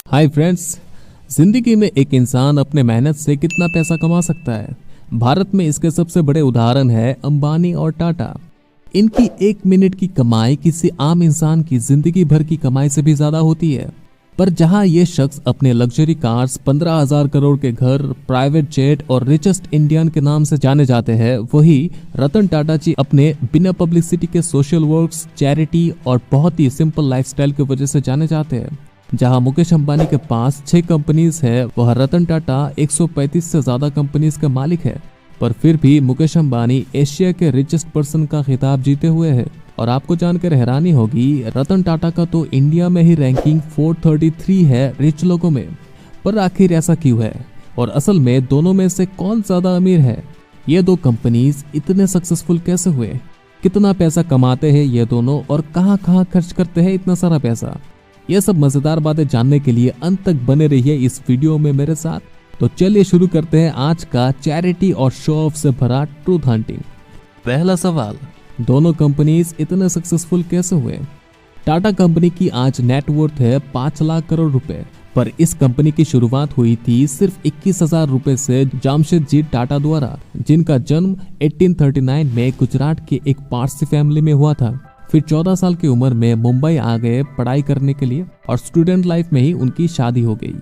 Hi friends. जिंदगी में एक इंसान अपने मेहनत से कितना पैसा कमा सकता है। भारत में इसके सबसे बड़े उदाहरण है अंबानी और टाटा। इनकी एक मिनट की कमाई किसी आम इंसान की जिंदगी भर की कमाई से भी ज्यादा होती है। पर जहां ये शख्स अपने लग्जरी कार्स, 15,000 करोड़ के घर, प्राइवेट जेट और रिचेस्ट इंडियन के नाम से जाने जाते हैं, वही रतन टाटा जी अपने बिना पब्लिसिटी के सोशल वर्क्स, चैरिटी और बहुत ही सिंपल लाइफस्टाइल की वजह से जाने जाते हैं। जहां मुकेश अंबानी के पास 6 कंपनीज है, वह रतन टाटा 135 से ज्यादा कंपनीज का मालिक है। पर फिर भी मुकेश अंबानी एशिया के रिचेस्ट पर्सन का खिताब जीते हुए है। और आपको जानकर हैरानी होगी, रतन टाटा का तो इंडिया में ही रैंकिंग 433 है रिच लोगों में। पर आखिर ऐसा क्यों है और असल में दोनों में से कौन ज्यादा अमीर है? ये दो कंपनीज इतने सक्सेसफुल कैसे हुए? कितना पैसा कमाते हैं ये दोनों और कहां कहां खर्च करते हैं इतना सारा पैसा? ये सब मजेदार बातें जानने के लिए अंत तक बने रहिए इस वीडियो में मेरे साथ। तो चलिए शुरू करते हैं आज का चैरिटी और शो ऑफ से भरा ट्रूथ हंटिंग। पहला सवाल, दोनों कंपनीज इतने सक्सेसफुल कैसे हुए? टाटा कंपनी की आज नेटवर्थ है 5 लाख करोड़ रुपए। पर इस कंपनी की शुरुआत हुई थी सिर्फ 21,000 रुपए से जामशेदजी टाटा द्वारा, जिनका जन्म 1839 में गुजरात के एक पारसी फैमिली में हुआ था। फिर 14 साल की उम्र में मुंबई आ गए पढ़ाई करने के लिए और स्टूडेंट लाइफ में ही उनकी शादी हो गई।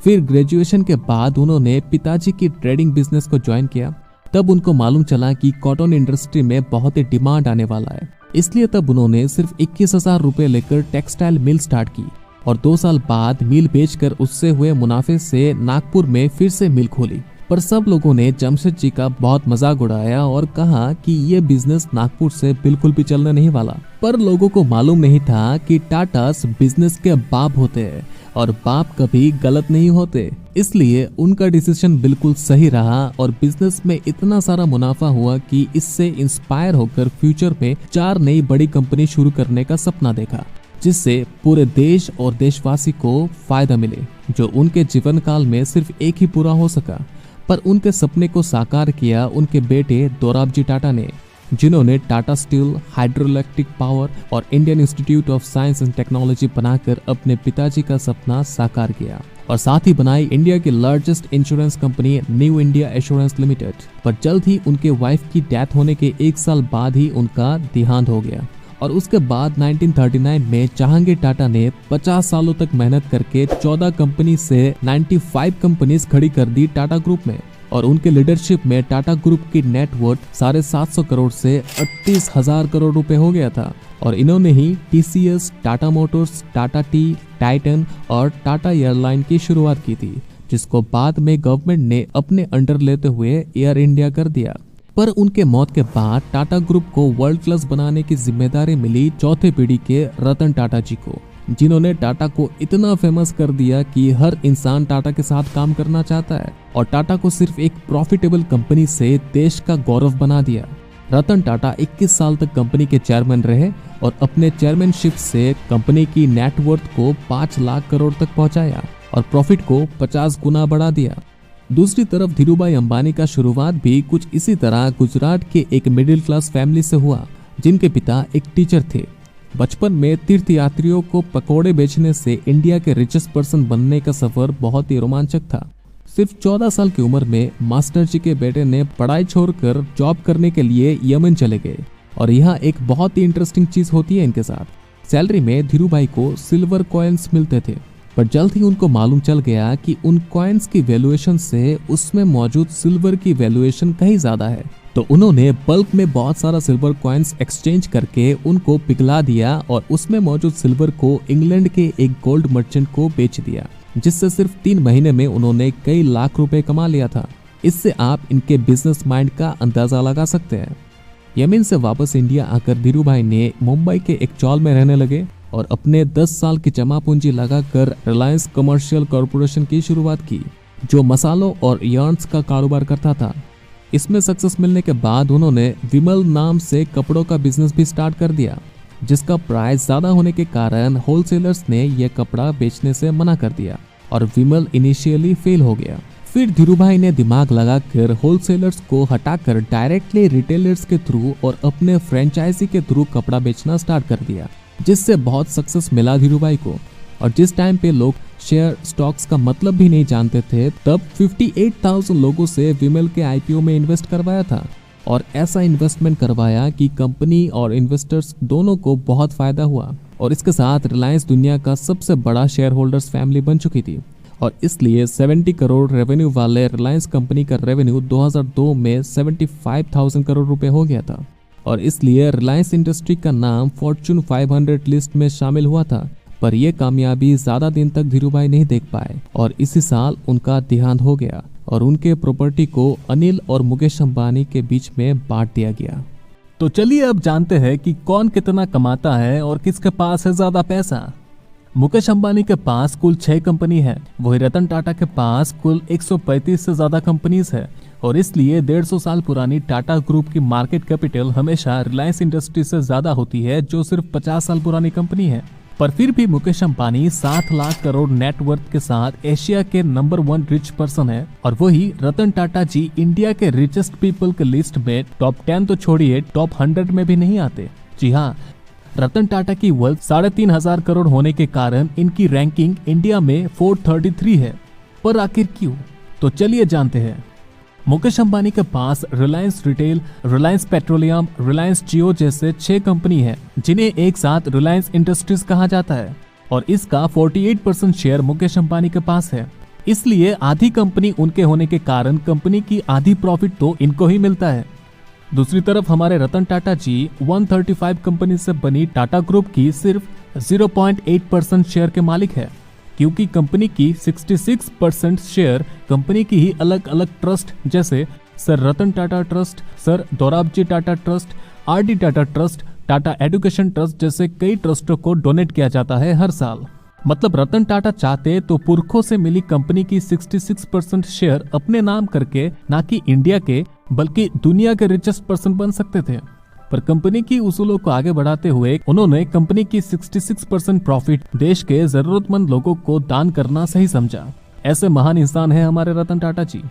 फिर ग्रेजुएशन के बाद उन्होंने पिताजी की ट्रेडिंग बिजनेस को ज्वाइन किया। तब उनको मालूम चला कि कॉटन इंडस्ट्री में बहुत ही डिमांड आने वाला है, इसलिए तब उन्होंने सिर्फ 21,000 रुपए लेकर टेक्सटाइल मिल स्टार्ट की और 2 साल बाद मिल बेचकर उससे हुए मुनाफे से नागपुर में फिर से मिल खोली। पर सब लोगों ने जमशेद जी का बहुत मजाक उड़ाया और कहा कि ये बिजनेस नागपुर से बिल्कुल भी चलने नहीं वाला। पर लोगों को मालूम नहीं था कि टाटास बिजनेस के बाप होते हैं और बाप कभी गलत नहीं होते। इसलिए उनका डिसीजन बिल्कुल सही रहा और बिजनेस में इतना सारा मुनाफा हुआ कि इससे इंस्पायर होकर फ्यूचर में 4 नई बड़ी कंपनी शुरू करने का सपना देखा, जिससे पूरे देश और देशवासी को फायदा मिले, जो उनके जीवन काल में सिर्फ एक ही पूरा हो सका। पर उनके सपने को साकार किया उनके बेटे दोराबजी टाटा ने, जिन्होंने टाटा स्टील, हाइड्रोइलेक्ट्रिक पावर और Indian institute of science and technology बनाकर अपने पिताजी का सपना साकार किया और साथ ही बनाई इंडिया की largest insurance company new India assurance limited. पर जल्द ही उनके वाइफ की डेथ होने के 1 साल बाद ही उनका देहांत हो गया और उसके बाद 1939 में जहांगीर टाटा ने 50 सालों तक मेहनत करके 14 कंपनी से 95 कंपनीज खड़ी कर दी टाटा ग्रुप में। और उनके लीडरशिप में टाटा ग्रुप की नेटवर्थ 750 करोड़ से 38,000 करोड़ रुपए हो गया था। और इन्होंने ही TCS, Tata Motors, Tata T, Titan और टाटा एयरलाइन की शुरुआत की थी, जिसको बाद में गवर्नमेंट ने अपने अंडर लेते हुए एयर इंडिया कर दिया। पर उनके मौत के बाद टाटा ग्रुप को वर्ल्ड क्लास बनाने की जिम्मेदारी मिली चौथे पीढ़ी के रतन टाटा जी को, जिन्होंने टाटा को इतना फेमस कर दिया कि हर इंसान टाटा के साथ काम करना चाहता है और टाटा को सिर्फ एक प्रॉफिटेबल कंपनी से देश का गौरव बना दिया। रतन टाटा 21 साल तक कंपनी के चेयरमैन रहे और अपने चेयरमैनशिप से कंपनी की नेटवर्थ को 5 लाख करोड़ तक पहुंचाया और प्रॉफिट को 50 गुना बढ़ा दिया। दूसरी तरफ धीरूभाई अंबानी का शुरुआत भी कुछ इसी तरह गुजरात के एक मिडिल क्लास फैमिली से हुआ, जिनके पिता एक टीचर थे। बचपन में तीर्थयात्रियों को पकोड़े बेचने से इंडिया के रिचेस्ट पर्सन बनने का सफर बहुत ही रोमांचक था। सिर्फ 14 साल की उम्र में मास्टर जी के बेटे ने पढ़ाई छोड़कर जॉब करने के लिए यमन चले गए। और यहाँ एक बहुत ही इंटरेस्टिंग चीज होती है इनके साथ। सैलरी में धीरूभाई को सिल्वर कॉइन्स मिलते थे, पर जल्द ही उनको मालूम चल गया कि उन कॉइन्स की वैल्यूएशन से उसमें मौजूद सिल्वर की वैल्यूएशन कहीं ज्यादा है। तो उन्होंने बल्क में बहुत सारा सिल्वर कॉइन्स एक्सचेंज करके उनको पिघला दिया और उसमें मौजूद सिल्वर को इंग्लैंड के एक गोल्ड मर्चेंट को बेच दिया, जिससे सिर्फ 3 महीने में उन्होंने कई लाख रुपए कमा लिया था। इससे आप इनके बिजनेस माइंड का अंदाजा लगा सकते हैं। यमन से वापस इंडिया आकर धीरूभाई ने मुंबई के एक चौल में रहने लगे और अपने 10 साल की जमा पूंजी लगाकर रिलायंस कमर्शियल कॉरपोरेशन की शुरुआत की, जो मसालों और यार्न्स का कारोबार करता था। इसमें सक्सेस मिलने के बाद उन्होंने विमल नाम से कपड़ों का बिजनेस भी स्टार्ट कर दिया, जिसका प्राइस ज्यादा होने के कारण होलसेलर्स ने यह कपड़ा बेचने से मना कर दिया और विमल इनिशियली फेल हो गया। फिर धीरूभाई ने दिमाग लगाकर होलसेलर्स को हटाकर डायरेक्टली रिटेलर्स के थ्रू और अपने फ्रेंचाइजी के थ्रू कपड़ा बेचना स्टार्ट कर दिया, जिससे बहुत सक्सेस मिला धीरूभाई को। और जिस टाइम पे लोग शेयर स्टॉक्स का मतलब भी नहीं जानते थे, तब 58,000 लोगों से विमल के आईपीओ में इन्वेस्ट करवाया था। और ऐसा इन्वेस्टमेंट करवाया कि कंपनी और इन्वेस्टर्स दोनों को बहुत फायदा हुआ। और इसके साथ रिलायंस दुनिया का सबसे बड़ा शेयर होल्डर्स फैमिली बन चुकी थी। और इसलिए 70 करोड़ रेवेन्यू वाले रिलायंस कंपनी का रेवेन्यू 2002 में 75,000 करोड़ रुपए हो गया था। और इसलिए रिलायंस इंडस्ट्री का नाम फॉर्च्यून 500 लिस्ट में शामिल हुआ था। पर यह कामयाबी ज्यादा दिन तक धीरूभाई नहीं देख पाए और इसी साल उनका देहांत हो गया और उनके प्रॉपर्टी को अनिल और मुकेश अंबानी के बीच में बांट दिया गया। तो चलिए अब जानते हैं कि कौन कितना कमाता है और किसके पास है ज्यादा पैसा। मुकेश अंबानी के पास कुल 6 कंपनी है, वही रतन टाटा के पास कुल 135 से ज्यादा कंपनीज है। और इसलिए 150 साल पुरानी टाटा ग्रुप की मार्केट कैपिटल हमेशा रिलायंस इंडस्ट्री से ज्यादा होती है, जो सिर्फ 50 साल पुरानी कंपनी है। पर फिर भी मुकेश अंबानी 7 लाख करोड़ नेटवर्थ के साथ एशिया के नंबर 1 रिच पर्सन है। और वही रतन टाटा जी इंडिया के रिचेस्ट पीपल के लिस्ट में टॉप 10 तो छोड़िए, टॉप 100 में भी नहीं आते। जी हाँ, रतन टाटा की वेल्थ 3,500 करोड़ होने के कारण इनकी रैंकिंग इंडिया में 433 है। पर आखिर क्यों? तो चलिए जानते हैं। मुकेश अंबानी के पास रिलायंस रिटेल, रिलायंस पेट्रोलियम, रिलायंस जियो जैसे 6 कंपनी है, जिन्हें एक साथ रिलायंस इंडस्ट्रीज कहा जाता है। और इसका 48% शेयर मुकेश अंबानी के पास है। इसलिए आधी कंपनी उनके होने के कारण कंपनी की आधी प्रॉफिट तो इनको ही मिलता है। दूसरी तरफ हमारे रतन टाटा जी 135 कंपनी से बनी टाटा ग्रुप की सिर्फ 0.8% शेयर के मालिक है, क्योंकि कंपनी की 66% शेयर कंपनी की ही अलग अलग ट्रस्ट जैसे sir Ratan Tata trust, sir Dorabji Tata trust, RD Tata trust, Tata education trust जैसे कई ट्रस्टों को डोनेट किया जाता है हर साल। मतलब रतन टाटा चाहते तो पुरखों से मिली कंपनी की 66% शेयर अपने नाम करके ना कि इंडिया के बल्कि दुनिया के रिचेस्ट पर्सन बन सकते थे। पर कंपनी की उसूलों को आगे बढ़ाते हुए उन्होंने कंपनी की 66% प्रॉफिट देश के जरूरतमंद लोगों को दान करना सही समझा। ऐसे महान इंसान है हमारे रतन टाटा जी।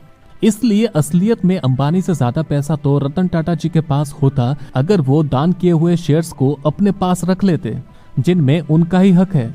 इसलिए असलियत में अंबानी से ज्यादा पैसा तो रतन टाटा जी के पास होता अगर वो दान किए हुए शेयर्स को अपने पास रख लेते, जिनमें उनका ही हक है।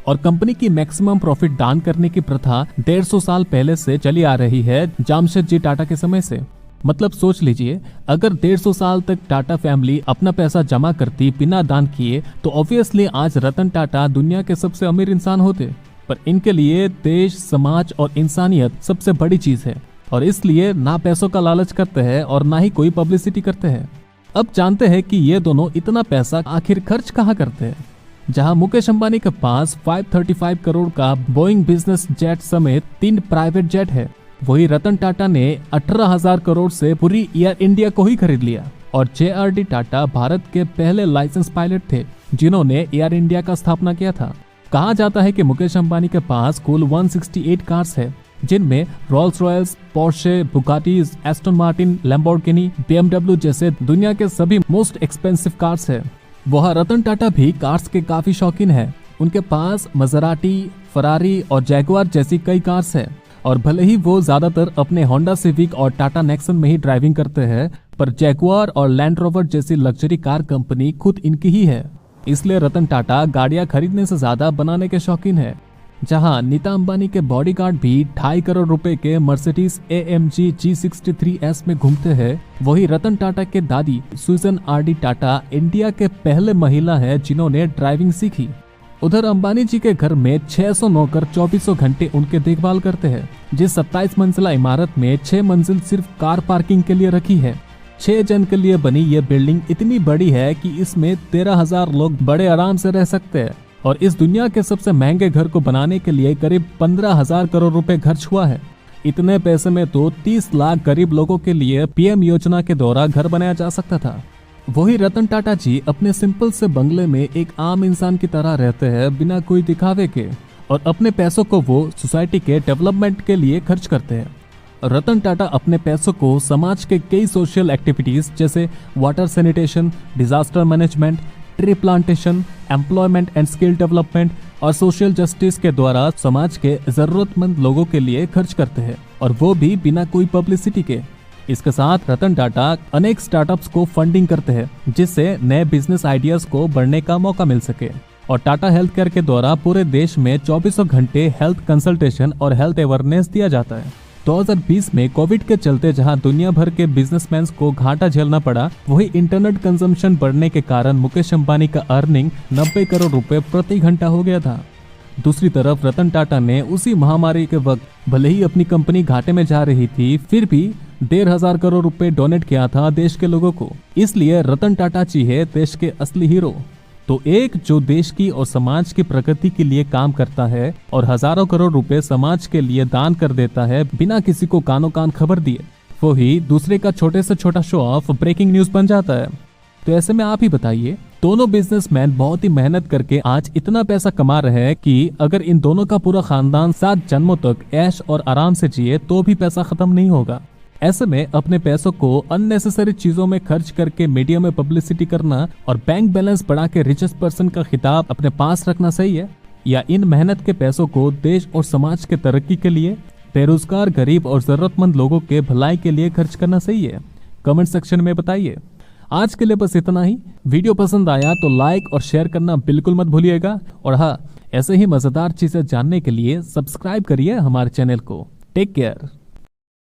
और कंपनी की मैक्सिमम प्रॉफिट दान करने की प्रथा 150 साल पहले से चली आ रही है, जामशेदजी टाटा के समय से। मतलब सोच लीजिए, अगर 150 साल तक टाटा फैमिली अपना पैसा जमा करती बिना दान किए तो ऑब्वियसली आज रतन टाटा दुनिया के सबसे अमीर इंसान होते। पर इनके लिए देश, समाज और इंसानियत सबसे बड़ी चीज है और इसलिए ना पैसों का लालच करते हैं और ना ही कोई पब्लिसिटी करते हैं। अब जानते हैं कि ये दोनों इतना पैसा आखिर खर्च कहाँ करते हैं। जहां मुकेश अंबानी के पास 535 करोड़ का बोइंग बिजनेस जेट समेत 3 प्राइवेट जेट है, वही रतन टाटा ने 18,000 करोड़ से पूरी एयर इंडिया को ही खरीद लिया। और जेआरडी टाटा भारत के पहले लाइसेंस पायलट थे जिन्होंने एयर इंडिया का स्थापना किया था। कहा जाता है कि मुकेश अंबानी के पास कुल 168 कार्स है, जिनमें Rolls Royals, Porsche, Bugattis, Aston Martin, Lamborghini, BMW जैसे दुनिया के सभी मोस्ट एक्सपेंसिव कार्स है। वह रतन टाटा भी कार्स के काफी शौकीन है। उनके पास मजराटी, फरारी और जैगुआर जैसी कई कार्स है। और भले ही वो ज्यादातर अपने होंडा सिविक और टाटा नेक्सन में ही ड्राइविंग करते हैं, पर जैगुआर और लैंड रोवर जैसी लग्जरी कार कंपनी खुद इनकी ही है। इसलिए रतन टाटा गाड़ियां खरीदने से ज्यादा बनाने के शौकीन है। जहां नीता अंबानी के बॉडीगार्ड भी 2.5 करोड़ रुपए के मर्सिडीज AMG G63S में घूमते हैं, वही रतन टाटा के दादी सुजन आरडी टाटा इंडिया के पहले महिला है जिन्होंने ड्राइविंग सीखी। उधर अंबानी जी के घर में 600 नौकर 24 घंटे उनके देखभाल करते हैं। जिस 27 मंजिला इमारत में 6 मंजिल सिर्फ कार पार्किंग के लिए रखी है। 6 जन के लिए बनी ये बिल्डिंग इतनी बड़ी है कि इसमें 13,000 लोग बड़े आराम से रह सकते हैं। और इस दुनिया के सबसे महंगे घर को बनाने के लिए करीब 15,000 करोड़ रुपए खर्च हुआ है। इतने पैसे में तो 30 लाख गरीब लोगों के लिए PM योजना के द्वारा घर बनाया जा सकता था। वही रतन टाटा जी अपने सिंपल से बंगले में एक आम इंसान की तरह रहते हैं, बिना कोई दिखावे के, और अपने पैसों को वो सोसाइटी के डेवलपमेंट के लिए खर्च करते हैं। रतन टाटा अपने पैसों को समाज के कई सोशल एक्टिविटीज जैसे water sanitation, disaster management, tree plantation, employment and skill development और सोशल जस्टिस के द्वारा समाज के जरूरतमंद लोगों के लिए खर्च करते हैं, और वो भी बिना कोई पब्लिसिटी के। इसके साथ रतन टाटा अनेक स्टार्टअप्स को फंडिंग करते हैं, जिससे नए बिजनेस आइडियाज को बढ़ने का मौका मिल सके। और टाटा हेल्थ केयर के द्वारा पूरे देश में 2400 घंटे हेल्थ कंसल्टेशन और हेल्थ अवेयरनेस दिया जाता है। 2020 में कोविड के चलते जहां दुनिया भर के बिजनेसमैन को घाटा झेलना पड़ा, वही इंटरनेट कंजम्पशन बढ़ने के कारण मुकेश अंबानी का अर्निंग 90 करोड़ रुपए प्रति घंटा हो गया था। दूसरी तरफ रतन टाटा ने उसी महामारी के वक्त भले ही अपनी कंपनी घाटे में जा रही थी, फिर भी 1,500 करोड़ रुपए डोनेट किया था देश के लोगों को। इसलिए रतन टाटा जी है देश के असली हीरो। तो एक जो देश की और समाज की प्रगति के लिए काम करता है और हजारों करोड़ रुपए समाज के लिए दान कर देता है बिना किसी को कानो कान खबर दिए, वो ही दूसरे का छोटे से छोटा शो ऑफ ब्रेकिंग न्यूज बन जाता है। तो ऐसे में आप ही बताइए, दोनों बिजनेसमैन बहुत ही मेहनत करके आज इतना पैसा कमा रहे हैं कि अगर इन दोनों का पूरा खानदान 7 जन्मों तक ऐश और आराम से जिए तो भी पैसा खत्म नहीं होगा। ऐसे में अपने पैसों को अननेसेसरी चीजों में खर्च करके मीडिया में पब्लिसिटी करना और बैंक बैलेंस बढ़ा के रिचेस्ट पर्सन का खिताब अपने पास रखना सही है, या इन मेहनत के पैसों को देश और समाज के तरक्की के लिए, बेरोजगार, गरीब और जरूरतमंद लोगों के भलाई के लिए खर्च करना सही है? कमेंट सेक्शन में बताइए। आज के लिए बस इतना ही। वीडियो पसंद आया तो लाइक और शेयर करना बिल्कुल मत भूलिएगा। और हाँ, ऐसे ही मजेदार चीजें जानने के लिए सब्सक्राइब करिए हमारे चैनल को। Take care.